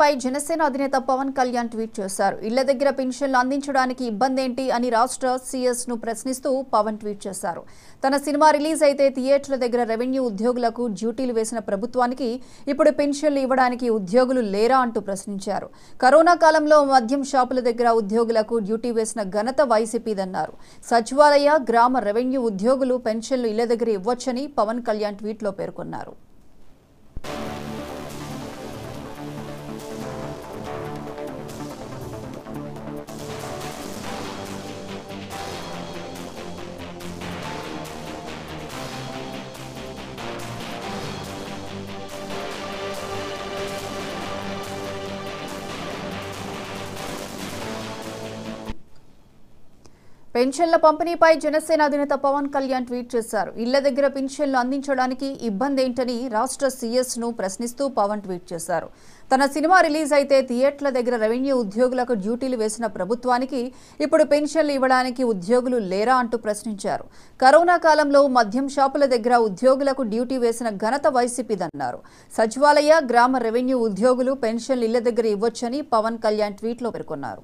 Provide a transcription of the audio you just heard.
పై జనసేన అధినేత పవన్ కళ్యాణ్ ట్వీట్ చేశారు. ఇళ్ల దగ్గర పెన్షన్లు అందించడానికి ఇబ్బంది ఏంటి అని రాష్ట్ర సీఎస్ ను ప్రశ్నిస్తూ పవన్ ట్వీట్ చేశారు. తన సినిమా రిలీజ్ అయితే థియేటర్ల దగ్గర రెవెన్యూ ఉద్యోగులకు డ్యూటీలు వేసిన ప్రభుత్వానికి ఇప్పుడు పెన్షన్లు ఇవ్వడానికి ఉద్యోగులు లేరా అంటూ ప్రశ్నించారు. కరోనా కాలంలో మద్యం షాపుల దగ్గర ఉద్యోగులకు డ్యూటీ వేసిన ఘనత వైసీపీదన్నారు. సచివాలయ, గ్రామ రెవెన్యూ ఉద్యోగులు పెన్షన్లు ఇళ్ల దగ్గర ఇవ్వొచ్చని పవన్ కళ్యాణ్ ట్వీట్లో పేర్కొన్నారు. పెన్షన్ల పంపిణీపై జనసేన అధినేత పవన్ కళ్యాణ్ ట్వీట్ చేశారు. ఇళ్ల దగ్గర పెన్షన్లు అందించడానికి ఇబ్బంది ఏంటని రాష్ట్ర సీఎస్ ను ప్రశ్నిస్తూ పవన్ ట్వీట్ చేశారు. తన సినిమా రిలీజ్ అయితే థియేటర్ల దగ్గర రెవెన్యూ ఉద్యోగులకు డ్యూటీలు వేసిన ప్రభుత్వానికి ఇప్పుడు పెన్షన్లు ఇవ్వడానికి ఉద్యోగులు లేరా అంటూ ప్రశ్నించారు. కరోనా కాలంలో మద్యం షాపుల దగ్గర ఉద్యోగులకు డ్యూటీ వేసిన ఘనత వైసీపీదన్నారు. సచివాలయ, గ్రామ రెవెన్యూ ఉద్యోగులు పెన్షన్లు ఇళ్ల దగ్గర ఇవ్వొచ్చని పవన్ కళ్యాణ్ ట్వీట్లో పేర్కొన్నారు.